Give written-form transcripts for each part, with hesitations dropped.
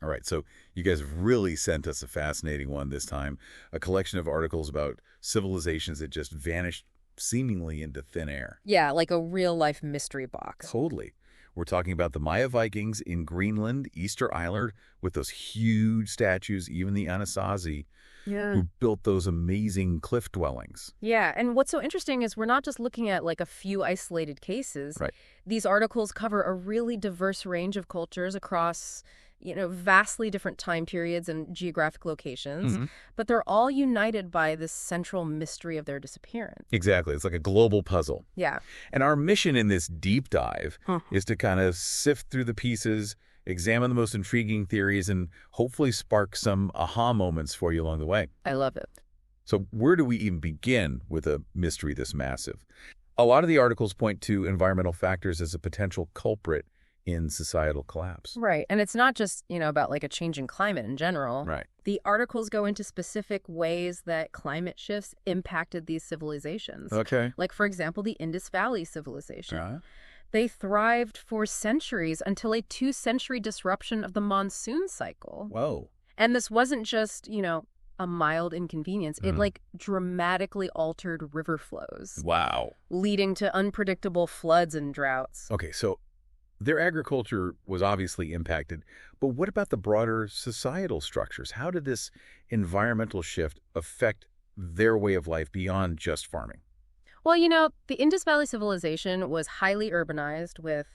All right, so you guys have really sent us a fascinating one this time, a collection of articles about civilizations that just vanished seemingly into thin air. Yeah, like a real-life mystery box. Totally. We're talking about the Maya Vikings in Greenland, Easter Island, with those huge statues, even the Anasazi, who built those amazing cliff dwellings. Yeah, and what's so interesting is we're not just looking at like a few isolated cases. Right. These articles cover a really diverse range of cultures across, vastly different time periods and geographic locations, but they're all united by this central mystery of their disappearance. Exactly. It's like a global puzzle. Yeah. And our mission in this deep dive is to kind of sift through the pieces, examine the most intriguing theories, and hopefully spark some aha moments for you along the way. I love it. So where do we even begin with a mystery this massive? A lot of the articles point to environmental factors as a potential culprit in societal collapse. Right. And it's not just, about like a changing climate in general. Right. The articles go into specific ways that climate shifts impacted these civilizations. Okay. Like, for example, the Indus Valley civilization. Uh-huh. They thrived for centuries until a 2-century disruption of the monsoon cycle. Whoa. And this wasn't just, a mild inconvenience. It dramatically altered river flows. Wow. Leading to unpredictable floods and droughts. Okay, so their agriculture was obviously impacted, but what about the broader societal structures? How did this environmental shift affect their way of life beyond just farming? Well, the Indus Valley civilization was highly urbanized with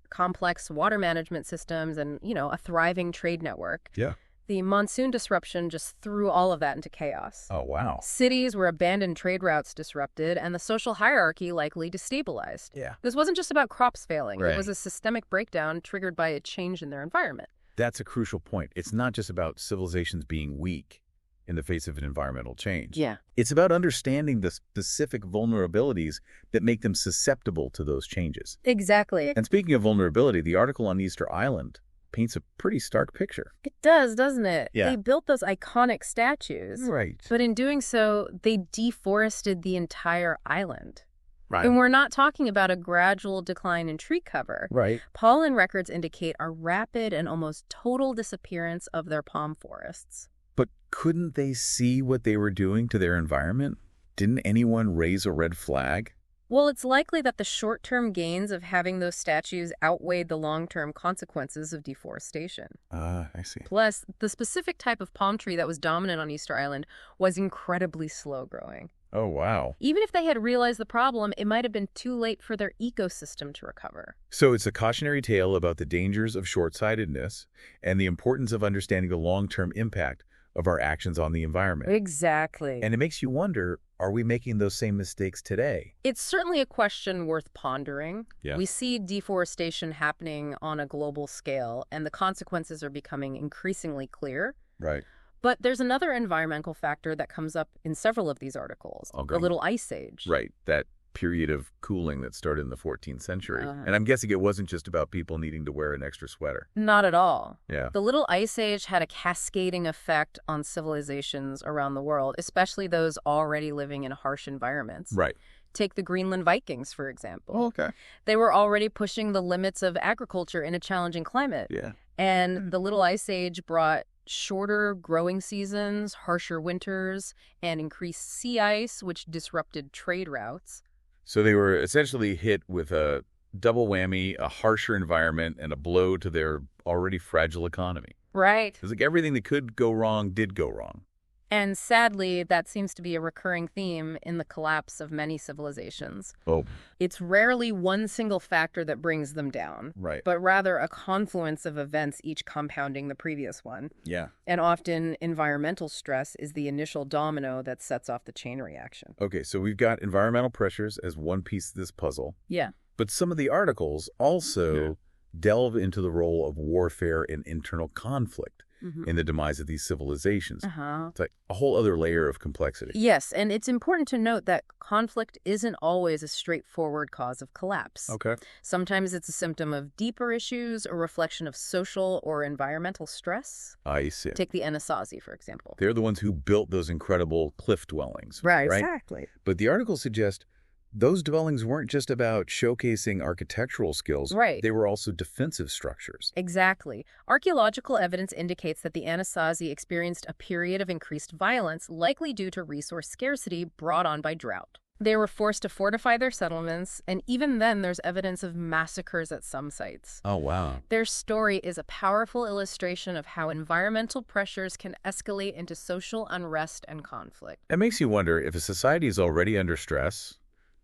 complex water management systems and, a thriving trade network. Yeah. The monsoon disruption just threw all of that into chaos. Oh, wow. Cities where abandoned trade routes disrupted and the social hierarchy likely destabilized. Yeah. This wasn't just about crops failing. Right. It was a systemic breakdown triggered by a change in their environment. That's a crucial point. It's not just about civilizations being weak in the face of an environmental change. Yeah. It's about understanding the specific vulnerabilities that make them susceptible to those changes. Exactly. And speaking of vulnerability, the article on Easter Island paints a pretty stark picture. It does, doesn't it? Yeah. They built those iconic statues. Right. But in doing so, they deforested the entire island. Right. And we're not talking about a gradual decline in tree cover. Right. Pollen records indicate a rapid and almost total disappearance of their palm forests. But couldn't they see what they were doing to their environment? Didn't anyone raise a red flag? Well, it's likely that the short-term gains of having those statues outweighed the long-term consequences of deforestation. I see. Plus, the specific type of palm tree that was dominant on Easter Island was incredibly slow growing. Oh, wow. Even if they had realized the problem, it might have been too late for their ecosystem to recover. So it's a cautionary tale about the dangers of short-sightedness and the importance of understanding the long-term impact of our actions on the environment. Exactly. And it makes you wonder, are we making those same mistakes today? It's certainly a question worth pondering. Yeah. We see deforestation happening on a global scale, and the consequences are becoming increasingly clear. Right. But there's another environmental factor that comes up in several of these articles, Okay. the Little Ice Age. Right. That period of cooling that started in the 14th century. And I'm guessing it wasn't just about people needing to wear an extra sweater. Not at all. Yeah. The Little Ice Age had a cascading effect on civilizations around the world, especially those already living in harsh environments. Right. Take the Greenland Vikings, for example. Oh, okay. They were already pushing the limits of agriculture in a challenging climate. Yeah. And the Little Ice Age brought shorter growing seasons, harsher winters, and increased sea ice, which disrupted trade routes. So they were essentially hit with a double whammy, a harsher environment, and a blow to their already fragile economy. Right. It's like everything that could go wrong did go wrong. And sadly, that seems to be a recurring theme in the collapse of many civilizations. Oh. It's rarely one single factor that brings them down, Right. but rather a confluence of events, each compounding the previous one. Yeah. And often environmental stress is the initial domino that sets off the chain reaction. Okay, so we've got environmental pressures as one piece of this puzzle. Yeah. But some of the articles also delve into the role of warfare and internal conflict in the demise of these civilizations. It's like a whole other layer of complexity. Yes, and it's important to note that conflict isn't always a straightforward cause of collapse. Okay. Sometimes it's a symptom of deeper issues, a reflection of social or environmental stress. I see. Take the Anasazi, for example. They're the ones who built those incredible cliff dwellings. Right, exactly. But the articles suggest those dwellings weren't just about showcasing architectural skills. Right. They were also defensive structures. Exactly. Archaeological evidence indicates that the Anasazi experienced a period of increased violence, likely due to resource scarcity brought on by drought. They were forced to fortify their settlements, and even then there's evidence of massacres at some sites. Oh, wow. Their story is a powerful illustration of how environmental pressures can escalate into social unrest and conflict. It makes you wonder, if a society is already under stress,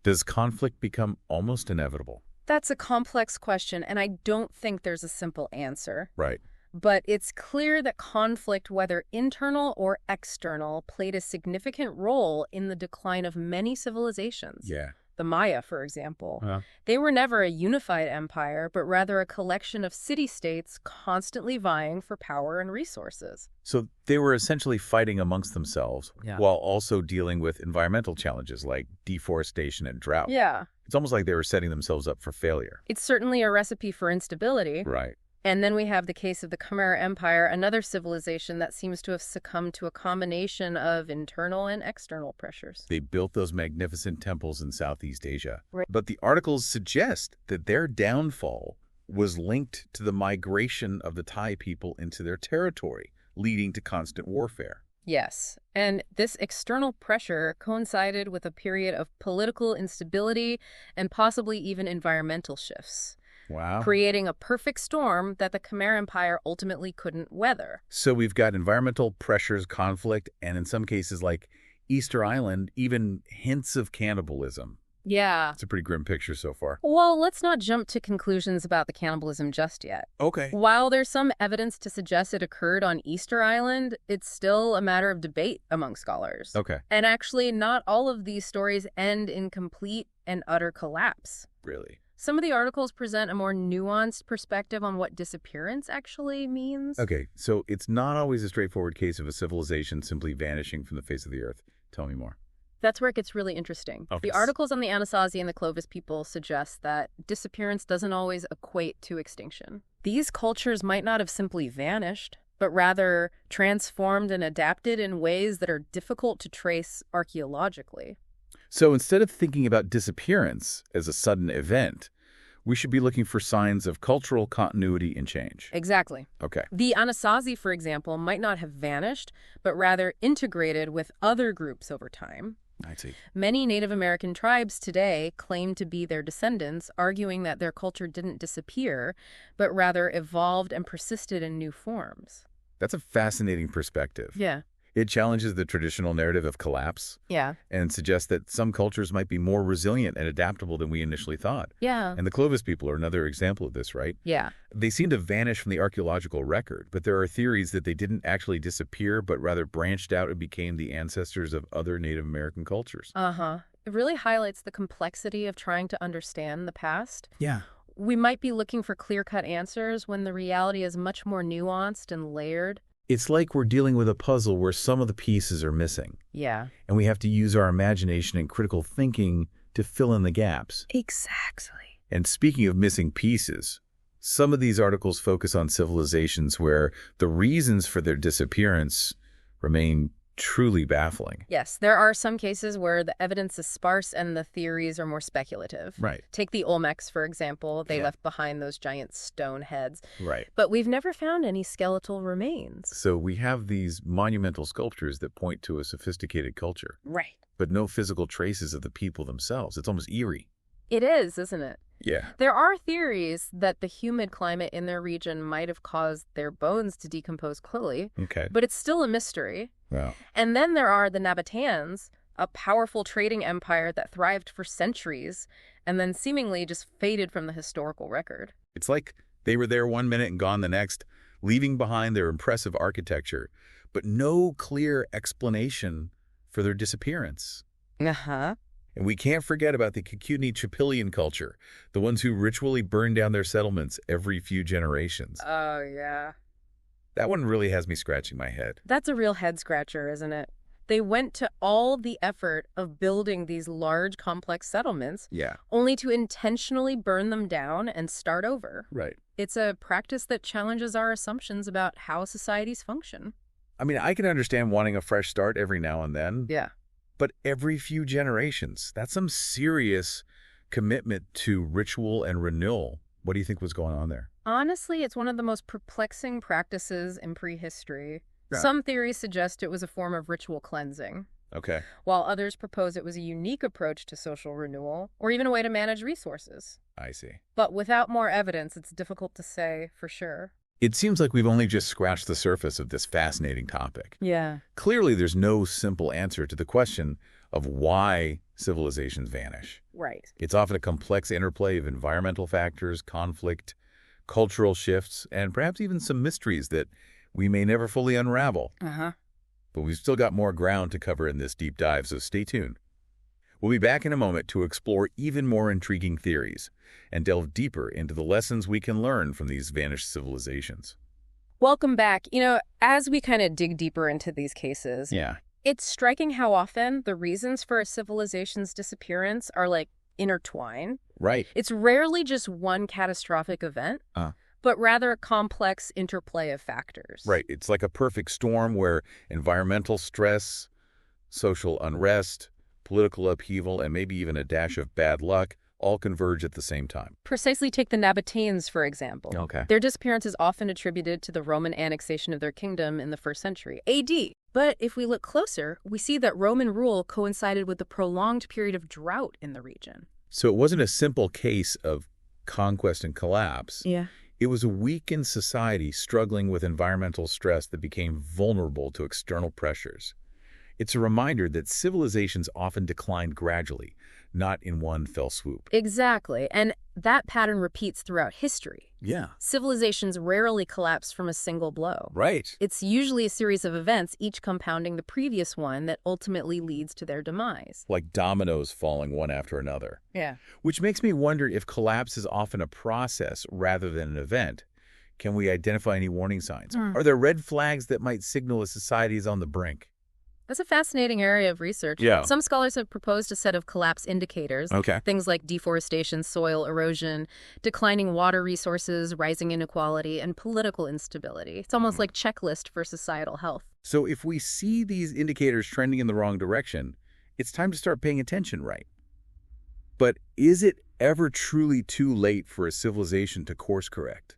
does conflict become almost inevitable? That's a complex question, and I don't think there's a simple answer. Right. But it's clear that conflict, whether internal or external, played a significant role in the decline of many civilizations. Yeah. The Maya, for example. They were never a unified empire, but rather a collection of city-states constantly vying for power and resources. So they were essentially fighting amongst themselves while also dealing with environmental challenges like deforestation and drought. Yeah. It's almost like they were setting themselves up for failure. It's certainly a recipe for instability. Right. And then we have the case of the Khmer Empire, another civilization that seems to have succumbed to a combination of internal and external pressures. They built those magnificent temples in Southeast Asia. Right. But the articles suggest that their downfall was linked to the migration of the Thai people into their territory, leading to constant warfare. Yes, and this external pressure coincided with a period of political instability and possibly even environmental shifts. Wow. Creating a perfect storm that the Khmer Empire ultimately couldn't weather. So we've got environmental pressures, conflict, and in some cases like Easter Island, even hints of cannibalism. Yeah. It's a pretty grim picture so far. Well, let's not jump to conclusions about the cannibalism just yet. Okay. While there's some evidence to suggest it occurred on Easter Island, it's still a matter of debate among scholars. Okay. And actually, not all of these stories end in complete and utter collapse. Really? Some of the articles present a more nuanced perspective on what disappearance actually means. Okay, so it's not always a straightforward case of a civilization simply vanishing from the face of the earth. Tell me more. That's where it gets really interesting. Okay. The articles on the Anasazi and the Clovis people suggest that disappearance doesn't always equate to extinction. These cultures might not have simply vanished, but rather transformed and adapted in ways that are difficult to trace archaeologically. So instead of thinking about disappearance as a sudden event, we should be looking for signs of cultural continuity and change. Exactly. Okay. The Anasazi, for example, might not have vanished, but rather integrated with other groups over time. I see. Many Native American tribes today claim to be their descendants, arguing that their culture didn't disappear, but rather evolved and persisted in new forms. That's a fascinating perspective. Yeah. It challenges the traditional narrative of collapse Yeah. and suggests that some cultures might be more resilient and adaptable than we initially thought. Yeah. And the Clovis people are another example of this, right? Yeah. They seem to vanish from the archaeological record, but there are theories that they didn't actually disappear, but rather branched out and became the ancestors of other Native American cultures. Uh-huh. It really highlights the complexity of trying to understand the past. Yeah. We might be looking for clear-cut answers when the reality is much more nuanced and layered. It's like we're dealing with a puzzle where some of the pieces are missing, Yeah. and we have to use our imagination and critical thinking to fill in the gaps. Exactly. And speaking of missing pieces, some of these articles focus on civilizations where the reasons for their disappearance remain truly baffling. Yes, there are some cases where the evidence is sparse and the theories are more speculative. Right. Take the Olmecs, for example. They Yeah. left behind those giant stone heads. Right. But we've never found any skeletal remains. So we have these monumental sculptures that point to a sophisticated culture, Right. but no physical traces of the people themselves. It's almost eerie. It is, isn't it? Yeah. There are theories that the humid climate in their region might have caused their bones to decompose quickly, Okay. but it's still a mystery. Wow. And then there are the Nabateans, a powerful trading empire that thrived for centuries and then seemingly just faded from the historical record. It's like they were there one minute and gone the next, leaving behind their impressive architecture, but no clear explanation for their disappearance. Uh-huh. And we can't forget about the Kikuni Chipilian culture, the ones who ritually burn down their settlements every few generations. Oh, yeah. That one really has me scratching my head. That's a real head-scratcher, isn't it? They went to all the effort of building these large, complex settlements, Yeah. only to intentionally burn them down and start over. Right. It's a practice that challenges our assumptions about how societies function. I mean, I can understand wanting a fresh start every now and then. Yeah. But every few generations, that's some serious commitment to ritual and renewal. What do you think was going on there? Honestly, it's one of the most perplexing practices in prehistory. Yeah. Some theories suggest it was a form of ritual cleansing, Okay. while others propose it was a unique approach to social renewal, or even a way to manage resources. I see. But without more evidence, it's difficult to say for sure. It seems like we've only just scratched the surface of this fascinating topic. Yeah. Clearly, there's no simple answer to the question of why civilizations vanish. Right. It's often a complex interplay of environmental factors, conflict, cultural shifts, and perhaps even some mysteries that we may never fully unravel. Uh-huh. But we've still got more ground to cover in this deep dive, so stay tuned. We'll be back in a moment to explore even more intriguing theories and delve deeper into the lessons we can learn from these vanished civilizations. Welcome back. As we kind of dig deeper into these cases, Yeah. it's striking how often the reasons for a civilization's disappearance are, intertwined. Right. It's rarely just one catastrophic event, but rather a complex interplay of factors. Right. It's like a perfect storm where environmental stress, social unrest, political upheaval, and maybe even a dash of bad luck all converge at the same time. Precisely. Take the Nabateans, for example. Okay. Their disappearance is often attributed to the Roman annexation of their kingdom in the 1st century AD. But if we look closer, we see that Roman rule coincided with the prolonged period of drought in the region. So it wasn't a simple case of conquest and collapse. Yeah. It was a weakened society struggling with environmental stress that became vulnerable to external pressures. It's a reminder that civilizations often declined gradually, not in one fell swoop. Exactly. And that pattern repeats throughout history. Yeah. Civilizations rarely collapse from a single blow. Right. It's usually a series of events, each compounding the previous one, that ultimately leads to their demise. Like dominoes falling one after another. Yeah. Which makes me wonder if collapse is often a process rather than an event. Can we identify any warning signs? Are there red flags that might signal a society is on the brink? That's a fascinating area of research. Yeah. Some scholars have proposed a set of collapse indicators. Okay. Things like deforestation, soil erosion, declining water resources, rising inequality, and political instability. It's almost like a checklist for societal health. So if we see these indicators trending in the wrong direction, it's time to start paying attention, right? But is it ever truly too late for a civilization to course correct?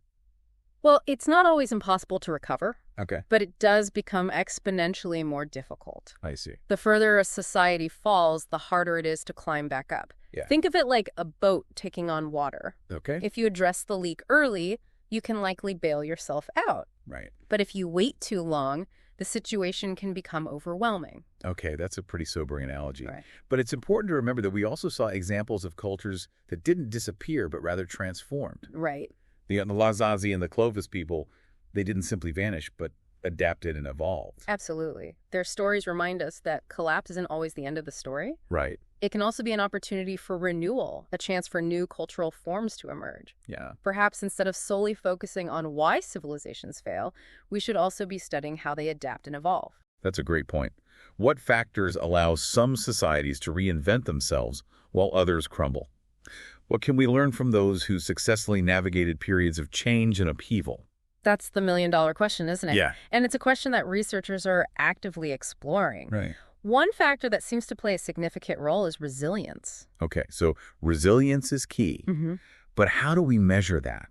Well, it's not always impossible to recover, Okay. but it does become exponentially more difficult. I see. The further a society falls, the harder it is to climb back up. Yeah. Think of it like a boat taking on water. Okay. If you address the leak early, you can likely bail yourself out. Right. But if you wait too long, the situation can become overwhelming. Okay, that's a pretty sobering analogy. Right. But it's important to remember that we also saw examples of cultures that didn't disappear, but rather transformed. Right. The Lazazi and the Clovis people, they didn't simply vanish, but adapted and evolved. Absolutely. Their stories remind us that collapse isn't always the end of the story. Right. It can also be an opportunity for renewal, a chance for new cultural forms to emerge. Yeah. Perhaps instead of solely focusing on why civilizations fail, we should also be studying how they adapt and evolve. That's a great point. What factors allow some societies to reinvent themselves while others crumble? What can we learn from those who successfully navigated periods of change and upheaval? That's the million-dollar question, isn't it? Yeah. And it's a question that researchers are actively exploring. Right. One factor that seems to play a significant role is resilience. Okay, so resilience is key. But how do we measure that?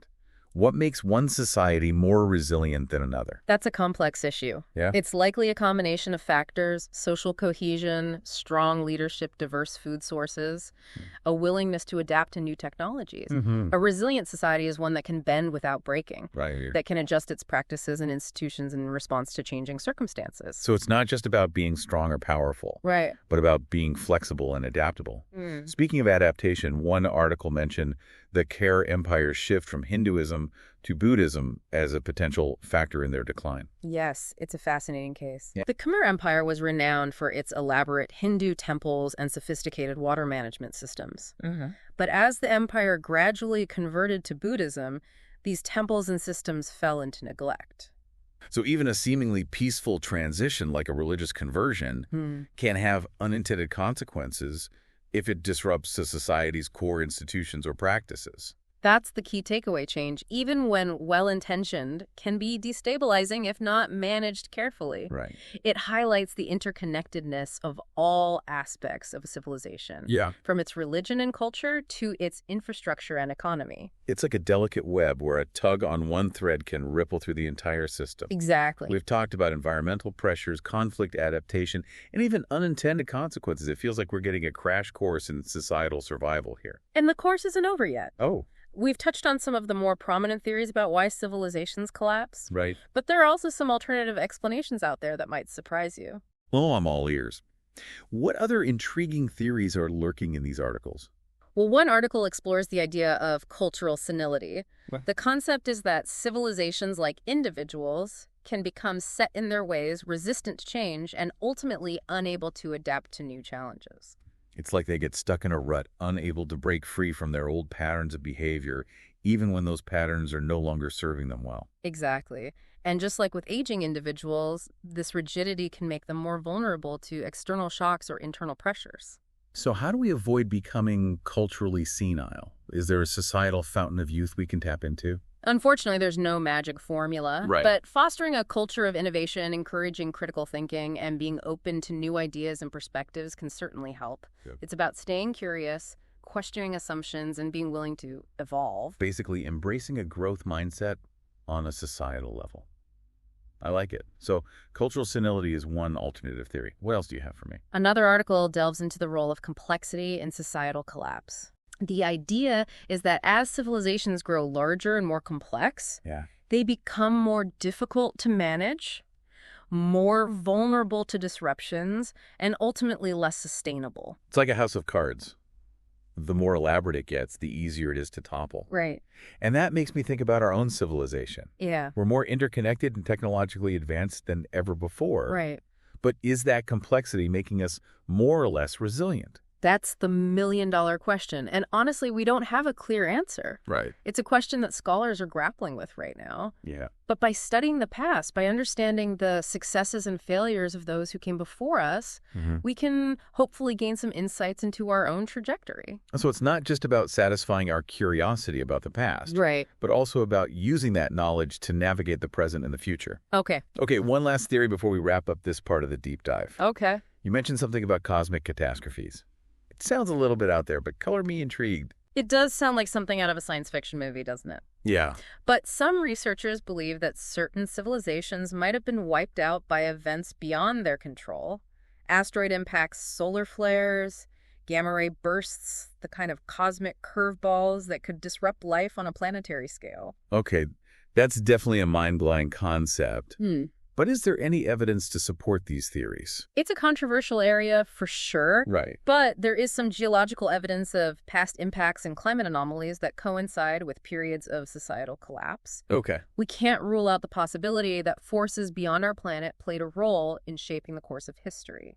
What makes one society more resilient than another? That's a complex issue. Yeah. It's likely a combination of factors: social cohesion, strong leadership, diverse food sources, a willingness to adapt to new technologies. A resilient society is one that can bend without breaking, Right. that can adjust its practices and institutions in response to changing circumstances. So it's not just about being strong or powerful, Right. but about being flexible and adaptable. Speaking of adaptation, one article mentioned the Khmer Empire's shift from Hinduism to Buddhism as a potential factor in their decline. Yes, it's a fascinating case. Yeah. The Khmer Empire was renowned for its elaborate Hindu temples and sophisticated water management systems. But as the empire gradually converted to Buddhism, these temples and systems fell into neglect. So even a seemingly peaceful transition like a religious conversion can have unintended consequences if it disrupts a society's core institutions or practices. That's the key takeaway change. Even when well-intentioned, can be destabilizing if not managed carefully. Right. It highlights the interconnectedness of all aspects of a civilization, Yeah. from its religion and culture to its infrastructure and economy. It's like a delicate web where a tug on one thread can ripple through the entire system. Exactly. We've talked about environmental pressures, conflict adaptation, and even unintended consequences. It feels like we're getting a crash course in societal survival here. And the course isn't over yet. Oh, We've touched on some of the more prominent theories about why civilizations collapse, right. but there are also some alternative explanations out there that might surprise you. Oh, I'm all ears. What other intriguing theories are lurking in these articles? Well, one article explores the idea of cultural senility. What? The concept is that civilizations, like individuals, can become set in their ways, resistant to change, and ultimately unable to adapt to new challenges. It's like they get stuck in a rut, unable to break free from their old patterns of behavior, even when those patterns are no longer serving them well. Exactly. And just like with aging individuals, this rigidity can make them more vulnerable to external shocks or internal pressures. So how do we avoid becoming culturally senile? Is there a societal fountain of youth we can tap into? Unfortunately, there's no magic formula, Right. but fostering a culture of innovation, encouraging critical thinking, and being open to new ideas and perspectives can certainly help. Good. It's about staying curious, questioning assumptions, and being willing to evolve. Basically, embracing a growth mindset on a societal level. I like it. So cultural senility is one alternative theory. What else do you have for me? Another article delves into the role of complexity in societal collapse. The idea is that as civilizations grow larger and more complex, Yeah. they become more difficult to manage, more vulnerable to disruptions, and ultimately less sustainable. It's like a house of cards. The more elaborate it gets, the easier it is to topple. Right. And that makes me think about our own civilization. Yeah. We're more interconnected and technologically advanced than ever before. Right. But is that complexity making us more or less resilient? That's the million-dollar question. And honestly, we don't have a clear answer. Right. It's a question that scholars are grappling with right now. Yeah. But by studying the past, by understanding the successes and failures of those who came before us, we can hopefully gain some insights into our own trajectory. So it's not just about satisfying our curiosity about the past, Right. but also about using that knowledge to navigate the present and the future. Okay. Okay, one last theory before we wrap up this part of the deep dive. Okay. You mentioned something about cosmic catastrophes. It sounds a little bit out there, but color me intrigued. It does sound like something out of a science fiction movie, doesn't it? Yeah. But some researchers believe that certain civilizations might have been wiped out by events beyond their control. Asteroid impacts, solar flares, gamma ray bursts, the kind of cosmic curveballs that could disrupt life on a planetary scale. Okay, that's definitely a mind-blowing concept. But is there any evidence to support these theories? It's a controversial area for sure. Right. But there is some geological evidence of past impacts and climate anomalies that coincide with periods of societal collapse. Okay. We can't rule out the possibility that forces beyond our planet played a role in shaping the course of history.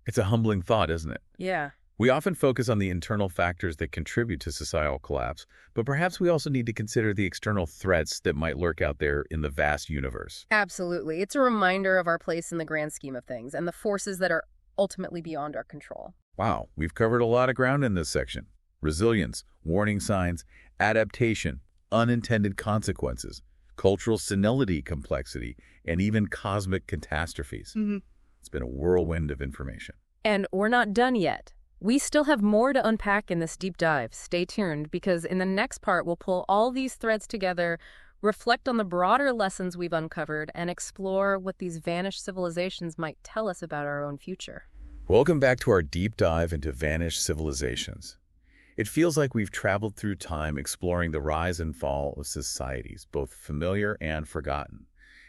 It's a humbling thought, isn't it? Yeah. We often focus on the internal factors that contribute to societal collapse, but perhaps we also need to consider the external threats that might lurk out there in the vast universe. Absolutely. It's a reminder of our place in the grand scheme of things and the forces that are ultimately beyond our control. Wow, we've covered a lot of ground in this section. Resilience, warning signs, adaptation, unintended consequences, cultural senility complexity, and even cosmic catastrophes. It's been a whirlwind of information. And we're not done yet. We still have more to unpack in this deep dive. Stay tuned, because in the next part, we'll pull all these threads together, reflect on the broader lessons we've uncovered, and explore what these vanished civilizations might tell us about our own future. Welcome back to our deep dive into vanished civilizations. It feels like we've traveled through time exploring the rise and fall of societies, both familiar and forgotten.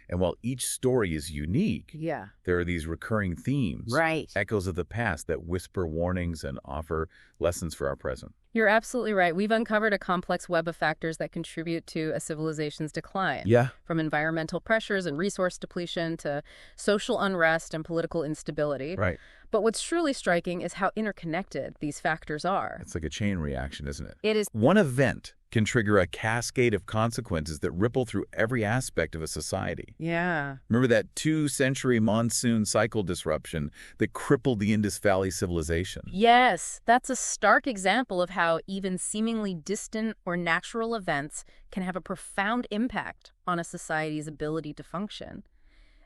And while each story is unique, Yeah. there are these recurring themes, Right. echoes of the past that whisper warnings and offer lessons for our present. You're absolutely right. We've uncovered a complex web of factors that contribute to a civilization's decline. Yeah. From environmental pressures and resource depletion to social unrest and political instability. Right. But what's truly striking is how interconnected these factors are. It's like a chain reaction, isn't it? It is. One event can trigger a cascade of consequences that ripple through every aspect of a society. Yeah. Remember that 2-century monsoon cycle disruption that crippled the Indus Valley civilization? Yes, that's a stark example of how how even seemingly distant or natural events can have a profound impact on a society's ability to function.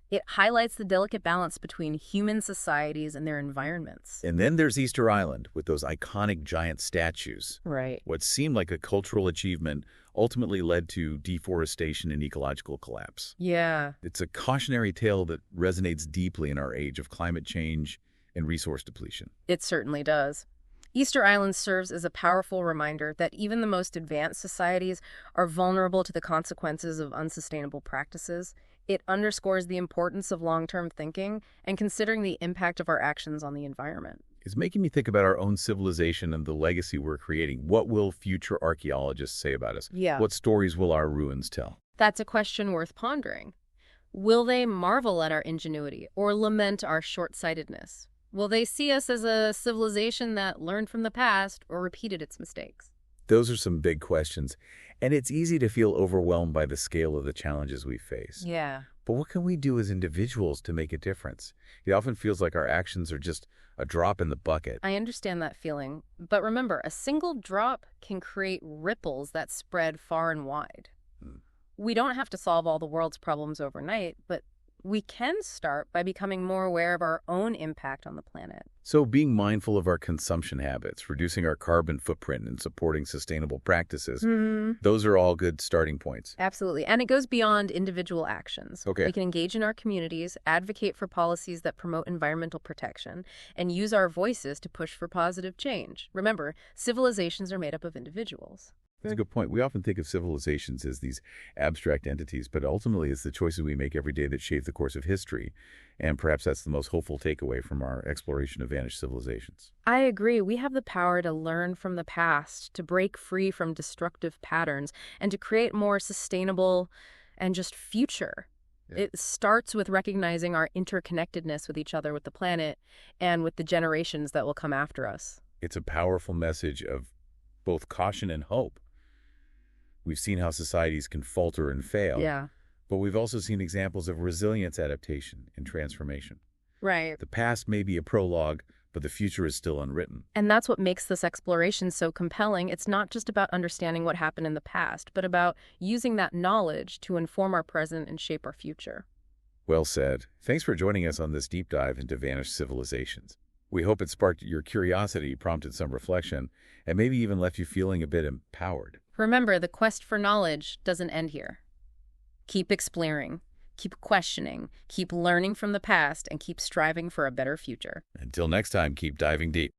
It highlights the delicate balance between human societies and their environments. And then there's Easter Island with those iconic giant statues. Right. What seemed like a cultural achievement ultimately led to deforestation and ecological collapse. Yeah. It's a cautionary tale that resonates deeply in our age of climate change and resource depletion. It certainly does. Easter Island serves as a powerful reminder that even the most advanced societies are vulnerable to the consequences of unsustainable practices. It underscores the importance of long-term thinking and considering the impact of our actions on the environment. It's making me think about our own civilization and the legacy we're creating. What will future archaeologists say about us? Yeah. What stories will our ruins tell? That's a question worth pondering. Will they marvel at our ingenuity or lament our short-sightedness? Will they see us as a civilization that learned from the past or repeated its mistakes? Those are some big questions, and it's easy to feel overwhelmed by the scale of the challenges we face. Yeah. But what can we do as individuals to make a difference? It often feels like our actions are just a drop in the bucket. I understand that feeling, but remember, a single drop can create ripples that spread far and wide. We don't have to solve all the world's problems overnight, but we can start by becoming more aware of our own impact on the planet. So being mindful of our consumption habits, reducing our carbon footprint, and supporting sustainable practices, those are all good starting points. Absolutely. And it goes beyond individual actions. Okay. We can engage in our communities, advocate for policies that promote environmental protection, and use our voices to push for positive change. Remember, civilizations are made up of individuals. That's a good point. We often think of civilizations as these abstract entities, but ultimately it's the choices we make every day that shape the course of history. And perhaps that's the most hopeful takeaway from our exploration of vanished civilizations. I agree. We have the power to learn from the past, to break free from destructive patterns, and to create more sustainable and just future. Yeah. It starts with recognizing our interconnectedness with each other, with the planet, and with the generations that will come after us. It's a powerful message of both caution and hope. We've seen how societies can falter and fail. Yeah. But we've also seen examples of resilience, adaptation, and transformation. Right. The past may be a prologue, but the future is still unwritten. And that's what makes this exploration so compelling. It's not just about understanding what happened in the past, but about using that knowledge to inform our present and shape our future. Well said. Thanks for joining us on this deep dive into vanished civilizations. We hope it sparked your curiosity, prompted some reflection, and maybe even left you feeling a bit empowered. Remember, the quest for knowledge doesn't end here. Keep exploring, keep questioning, keep learning from the past, and keep striving for a better future. Until next time, keep diving deep.